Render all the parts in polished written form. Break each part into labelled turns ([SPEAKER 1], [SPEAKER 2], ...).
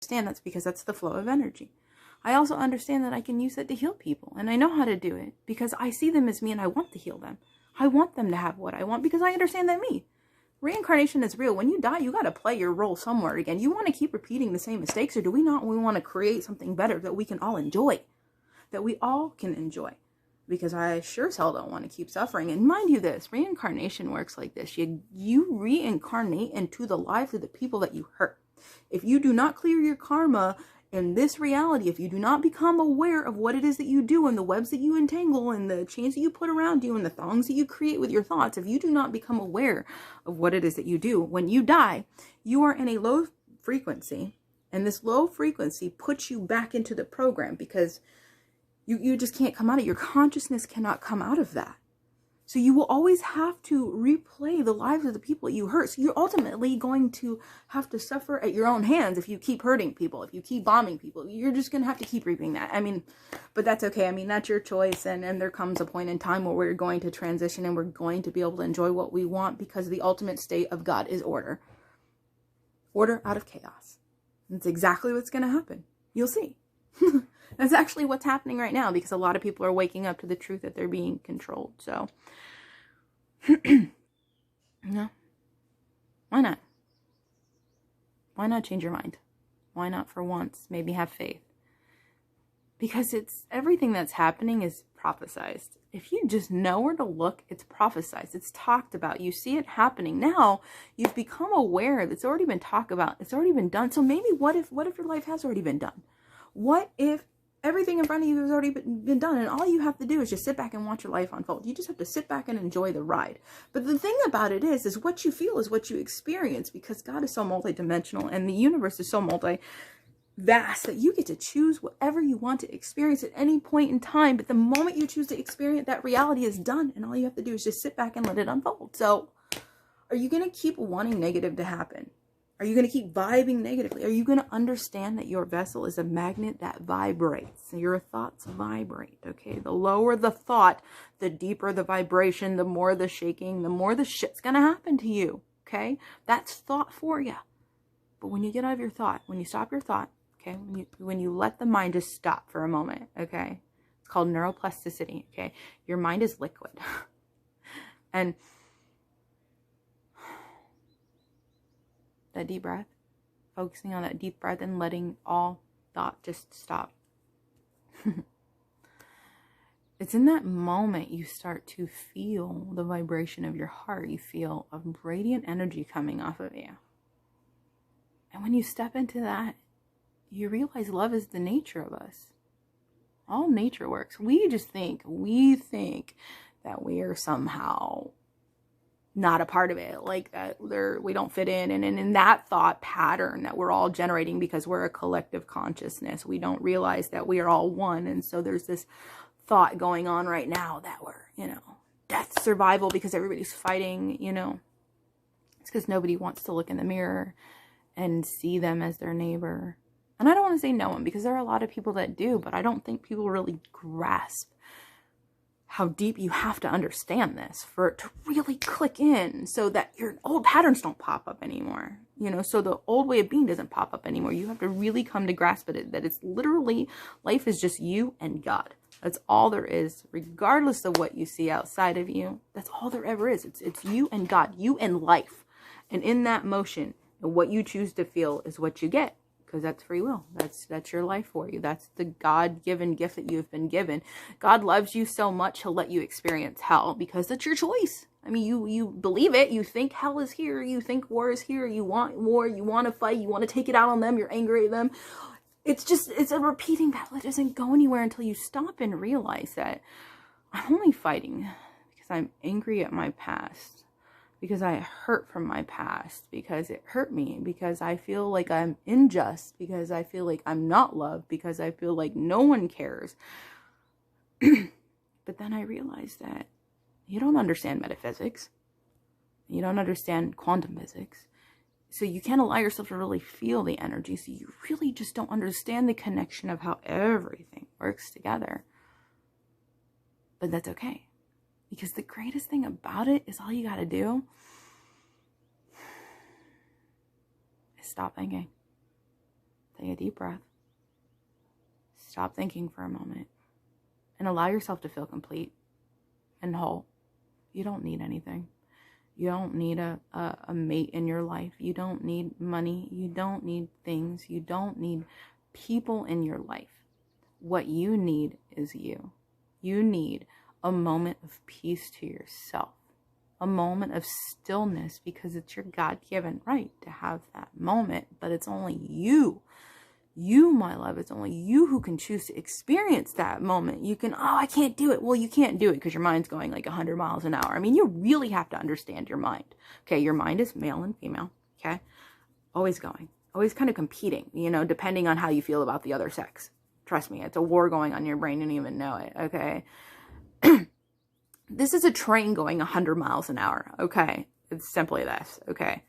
[SPEAKER 1] understand that's because that's the flow of energy. I also understand that I can use it to heal people, and I know how to do it because I see them as me and I want to heal them. I want them to have what I want because I understand that me. Reincarnation is real. When you die, you got to play your role somewhere again. You want to keep repeating the same mistakes, or do we not? We want to create something better that we can all enjoy, that we all can enjoy. Because I sure as hell don't want to keep suffering. And mind you this, reincarnation works like this. You reincarnate into the lives of the people that you hurt. If you do not clear your karma in this reality, if you do not become aware of what it is that you do and the webs that you entangle and the chains that you put around you and the thongs that you create with your thoughts, if you do not become aware of what it is that you do, when you die, you are in a low frequency. And this low frequency puts you back into the program because you just can't come out of it. Your consciousness cannot come out of that. So you will always have to replay the lives of the people you hurt. So you're ultimately going to have to suffer at your own hands if you keep hurting people, if you keep bombing people. You're just going to have to keep reaping that. I mean, but that's okay. I mean, that's your choice. And there comes a point in time where we're going to transition and we're going to be able to enjoy what we want because the ultimate state of God is order. Order out of chaos. That's exactly what's going to happen. You'll see. That's actually what's happening right now because a lot of people are waking up to the truth that they're being controlled. So, no. Why not? Why not change your mind? Why not for once maybe have faith? Because it's everything that's happening is prophesized. If you just know where to look, it's prophesized. It's talked about. You see it happening. Now you've become aware that it's already been talked about. It's already been done. So maybe what if your life has already been done? What if everything in front of you has already been done and all you have to do is just sit back and watch your life unfold? You just have to sit back and enjoy the ride. But the thing about it is what you feel is what you experience because God is so multidimensional and the universe is so vast that you get to choose whatever you want to experience at any point in time. But the moment you choose to experience that reality is done and all you have to do is just sit back and let it unfold. So are you going to keep wanting negative to happen? Are you going to keep vibing negatively? Are you going to understand that your vessel is a magnet that vibrates? Your thoughts vibrate, okay? The lower the thought, the deeper the vibration, the more the shaking, the more the shit's going to happen to you, okay? That's thought for you. But when you get out of your thought, when you stop your thought, okay? When you let the mind just stop for a moment, okay? It's called neuroplasticity, okay? Your mind is liquid. And that deep breath, focusing on that deep breath and letting all thought just stop. It's in that moment you start to feel the vibration of your heart. You feel a radiant energy coming off of you. And when you step into that, you realize love is the nature of us. All nature works. We think that we are somehow not a part of it, like that we don't fit in. And in that thought pattern that we're all generating because we're a collective consciousness, we don't realize that we are all one. And so there's this thought going on right now that we're, death, survival, because everybody's fighting, it's because nobody wants to look in the mirror and see them as their neighbor. And I don't want to say no one, because there are a lot of people that do, but I don't think people really grasp how deep you have to understand this for it to really click in so that your old patterns don't pop up anymore. So the old way of being doesn't pop up anymore. You have to really come to grasp it, that it's literally, life is just you and God. That's all there is, regardless of what you see outside of you. That's all there ever is. It's you and God, you and life. And in that motion, what you choose to feel is what you get. Because that's free will. That's your life for you. That's the God-given gift that you've been given. God loves you so much, he'll let you experience hell because it's your choice. I mean, you believe it. You think hell is here. You think war is here. You want war. You want to fight. You want to take it out on them. You're angry at them. It's a repeating battle. It doesn't go anywhere until you stop and realize that I'm only fighting because I'm angry at my past. Because I hurt from my past, because it hurt me, because I feel like I'm unjust, because I feel like I'm not loved, because I feel like no one cares. But then I realized that you don't understand metaphysics. You don't understand quantum physics. So you can't allow yourself to really feel the energy. So you really just don't understand the connection of how everything works together. But that's okay. Because the greatest thing about it is all you got to do is stop thinking. Take a deep breath. Stop thinking for a moment and allow yourself to feel complete and whole. You don't need anything. You don't need a mate in your life. You don't need money. You don't need things. You don't need people in your life. What you need is you. You need a moment of peace to yourself. A moment of stillness, because it's your God-given right to have that moment, but it's only you. You, my love, it's only you who can choose to experience that moment. You can, I can't do it. Well, you can't do it because your mind's going like 100 miles an hour. I mean, you really have to understand your mind. Okay, your mind is male and female. Okay, always going, always kind of competing, you know, depending on how you feel about the other sex. Trust me, it's a war going on in your brain. You don't even know it. Okay. This is a train going 100 miles an hour, okay? It's simply this, okay?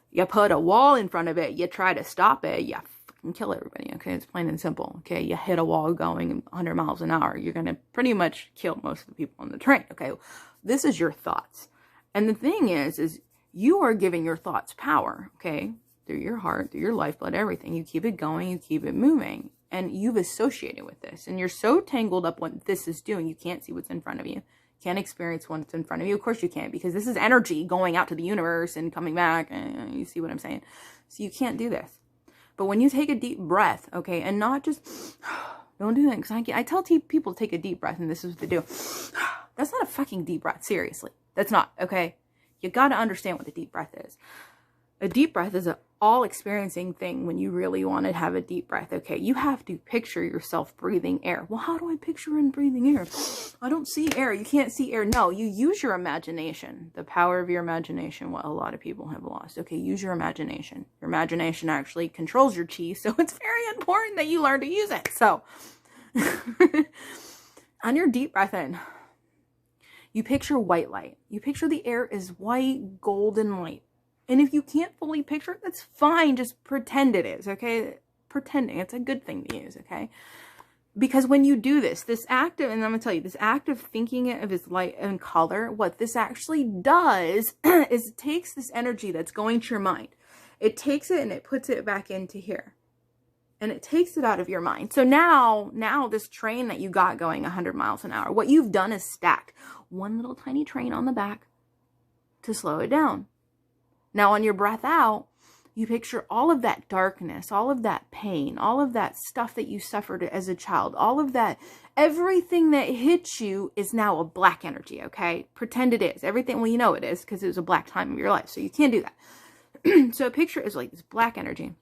[SPEAKER 1] You put a wall in front of it, you try to stop it, you fucking kill everybody, okay? It's plain and simple, okay? You hit a wall going 100 miles an hour, you're going to pretty much kill most of the people on the train, okay? This is your thoughts. And the thing is you are giving your thoughts power, okay? Through your heart, through your lifeblood, everything. You keep it going, you keep it moving. And you've associated with this. And you're so tangled up what this is doing, you can't see what's in front of you. Can't experience what's in front of you. Of course you can't, because this is energy going out to the universe and coming back. You see what I'm saying? So you can't do this. But when you take a deep breath, okay, and not just, don't do that, because I tell people to take a deep breath, and this is what they do. That's not a fucking deep breath, seriously. That's not, okay? You got to understand what the deep breath is. A deep breath is an all-experiencing thing when you really want to have a deep breath, okay? You have to picture yourself breathing air. Well, how do I picture in breathing air? I don't see air. You can't see air. No, you use your imagination. The power of your imagination, what a lot of people have lost. Okay, use your imagination. Your imagination actually controls your chi, so it's very important that you learn to use it. So, on your deep breath in, you picture white light. You picture the air is white, golden light. And if you can't fully picture it, that's fine. Just pretend it is, okay? Pretending, it's a good thing to use, okay? Because when you do this act of, and I'm going to tell you, this act of thinking of its light and color, what this actually does is it takes this energy that's going to your mind. It takes it and it puts it back into here. And it takes it out of your mind. So now this train that you got going 100 miles an hour, what you've done is stacked one little tiny train on the back to slow it down. Now, on your breath out, you picture all of that darkness, all of that pain, all of that stuff that you suffered as a child, all of that, everything that hits you is now a black energy, okay? Pretend it is. Everything, well, you know it is because it was a black time of your life, so you can't do that. So a picture is like this black energy.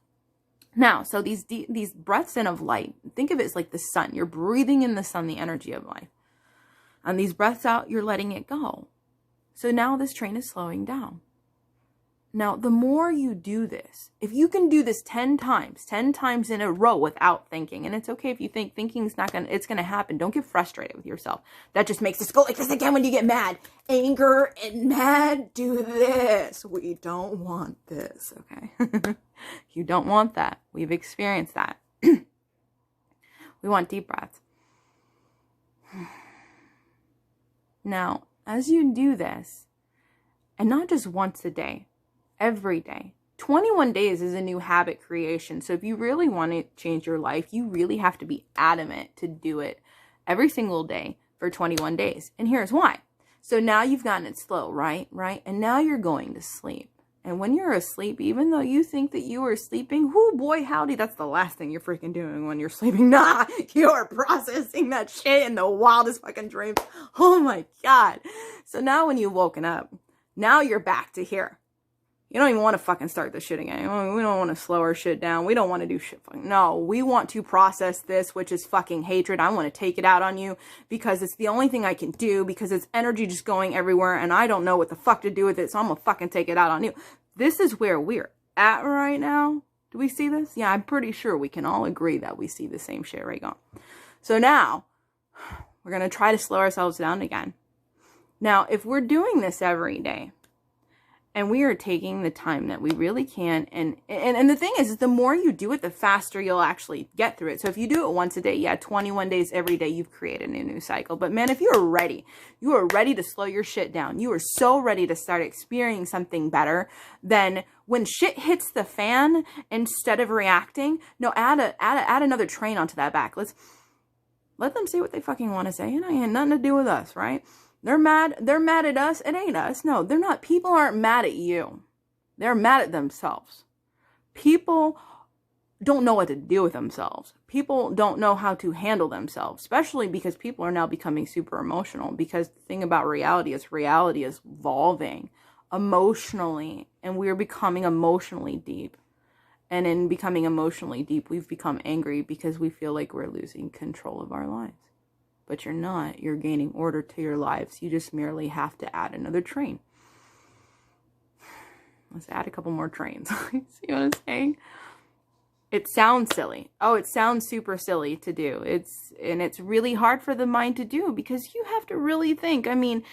[SPEAKER 1] Now, so these breaths in of light, think of it as like the sun. You're breathing in the sun, the energy of life. And these breaths out, you're letting it go. So now this train is slowing down. Now, the more you do this, if you can do this 10 times in a row without thinking, and it's okay if you think thinking's not going to, it's going to happen. Don't get frustrated with yourself. That just makes us go like this again when you get mad. Anger and mad, do this. We don't want this, okay? You don't want that. We've experienced that. We want deep breaths. Now, as you do this, and not just once a day, every day. 21 days is a new habit creation. So if you really want to change your life, you really have to be adamant to do it every single day for 21 days. And here's why. So now you've gotten it slow, right? And now you're going to sleep. And when you're asleep, even though you think that you are sleeping, whoo boy, howdy, that's the last thing you're freaking doing when you're sleeping. Nah, you're processing that shit in the wildest fucking dreams. Oh my God. So now when you've woken up, now you're back to here. You don't even want to fucking start this shit again. We don't want to slow our shit down. We don't want to do shit. No, we want to process this, which is fucking hatred. I want to take it out on you because it's the only thing I can do because it's energy just going everywhere and I don't know what the fuck to do with it. So I'm going to fucking take it out on you. This is where we're at right now. Do we see this? Yeah, I'm pretty sure we can all agree that we see the same shit right now. So now we're going to try to slow ourselves down again. Now, if we're doing this every day, and we are taking the time that we really can. And the thing is the more you do it, the faster you'll actually get through it. So if you do it once a day, yeah, 21 days every day, you've created a new cycle. But man, if you are ready to slow your shit down. You are so ready to start experiencing something better. Then when shit hits the fan, instead of reacting, no, add another train onto that back. Let them say what they fucking want to say. And it ain't nothing to do with us, right? They're mad at us. It ain't us. No, they're not. People aren't mad at you. They're mad at themselves. People don't know what to do with themselves. People don't know how to handle themselves, especially because people are now becoming super emotional. Because the thing about reality is evolving emotionally, and we're becoming emotionally deep. And in becoming emotionally deep, we've become angry because we feel like we're losing control of our lives. But you're not. You're gaining order to your lives. You just merely have to add another train. Let's add a couple more trains. See what I'm saying? It sounds silly. Oh, it sounds super silly to do. It's really hard for the mind to do because you have to really think. I mean,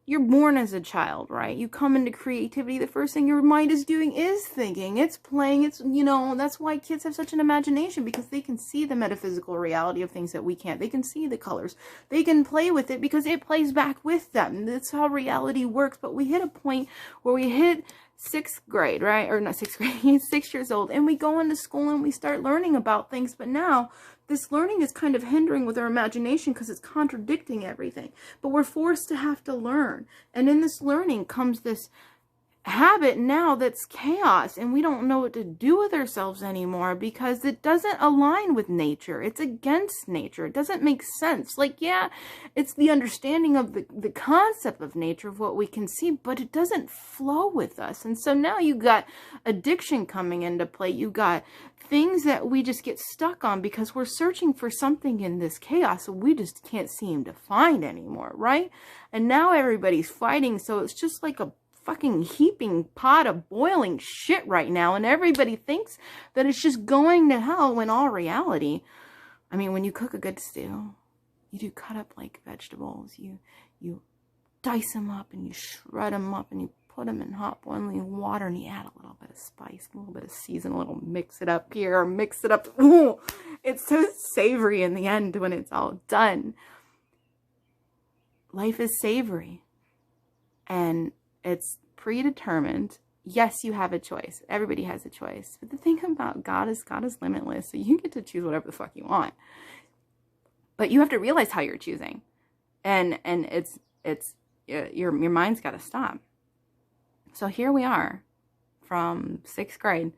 [SPEAKER 1] you're born as a child, right? You come into creativity. The first thing your mind is doing is thinking. It's playing. It's, that's why kids have such an imagination, because they can see the metaphysical reality of things that we can't. They can see the colors. They can play with it because it plays back with them. That's how reality works. But we hit a point where we hit 6th grade, right? Or not 6th grade, 6 years old. And we go into school and we start learning about things. But now this learning is kind of hindering with our imagination because it's contradicting everything. But we're forced to have to learn. And in this learning comes this habit now that's chaos, and we don't know what to do with ourselves anymore because it doesn't align with nature. It's against nature. It doesn't make sense. Like, yeah, it's the understanding of the concept of nature, of what we can see, but it doesn't flow with us. And so now you got addiction coming into play. You got things that we just get stuck on because we're searching for something in this chaos we just can't seem to find anymore, right? And now everybody's fighting, so it's just like a fucking heaping pot of boiling shit right now, and everybody thinks that it's just going to hell, when all reality, I mean, when you cook a good stew, you do cut up like vegetables, you dice them up and you shred them up and you put them in hot boiling water and you add a little bit of spice, a little bit of season, a little mix it up here, mix it up. Ooh, it's so savory in the end when it's all done. Life is savory, and it's predetermined. Yes, you have a choice. Everybody has a choice. But the thing about God is limitless. So you get to choose whatever the fuck you want. But you have to realize how you're choosing. And it's your mind's got to stop. So here we are from 6th grade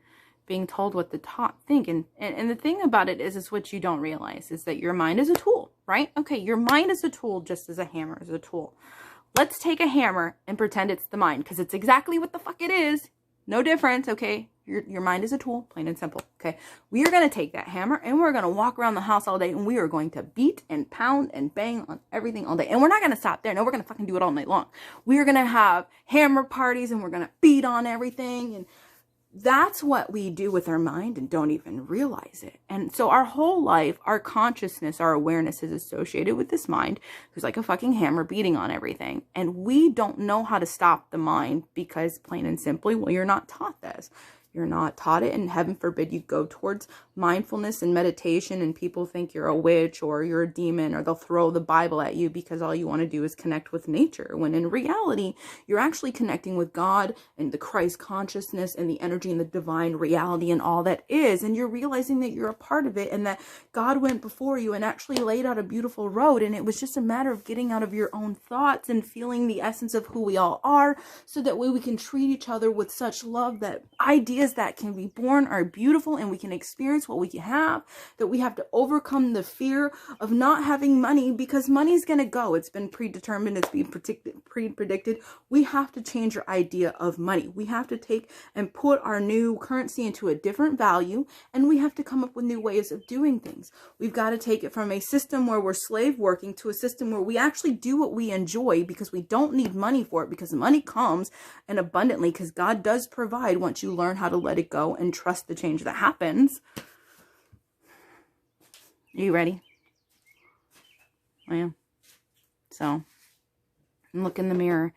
[SPEAKER 1] being told what to think. And the thing about it is what you don't realize is that your mind is a tool, right? Okay, your mind is a tool just as a hammer is a tool. Let's take a hammer and pretend it's the mind, because it's exactly what the fuck it is. No difference, okay? Your mind is a tool, plain and simple, okay? We are going to take that hammer and we're going to walk around the house all day and we are going to beat and pound and bang on everything all day. And we're not going to stop there. No, we're going to fucking do it all night long. We are going to have hammer parties and we're going to beat on everything, and that's what we do with our mind and don't even realize it. And so our whole life, our consciousness, our awareness is associated with this mind who's like a fucking hammer beating on everything. And we don't know how to stop the mind because, plain and simply, well, you're not taught this. You're not taught it, and heaven forbid you go towards mindfulness and meditation and people think you're a witch or you're a demon, or they'll throw the Bible at you because all you want to do is connect with nature, when in reality you're actually connecting with God and the Christ consciousness and the energy and the divine reality and all that is, and you're realizing that you're a part of it and that God went before you and actually laid out a beautiful road, and it was just a matter of getting out of your own thoughts and feeling the essence of who we all are, so that way we can treat each other with such love that ideas that can be born are beautiful and we can experience what we have, that we have to overcome the fear of not having money, because money's going to go. It's been predetermined. It's been predicted. We have to change our idea of money. We have to take and put our new currency into a different value, and we have to come up with new ways of doing things. We've got to take it from a system where we're slave working to a system where we actually do what we enjoy, because we don't need money for it, because money comes and abundantly, because God does provide once you learn how to let it go and trust the change that happens. Are you ready? I am. So look in the mirror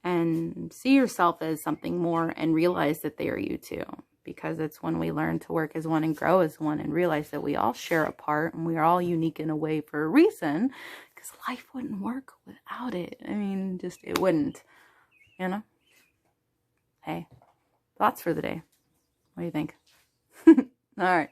[SPEAKER 1] and see yourself as something more, and realize that they are you too. Because it's when we learn to work as one and grow as one and realize that we all share a part and we are all unique in a way for a reason, because life wouldn't work without it. I mean, just it wouldn't, you know? Hey, Thoughts for the day. What do you think? All right.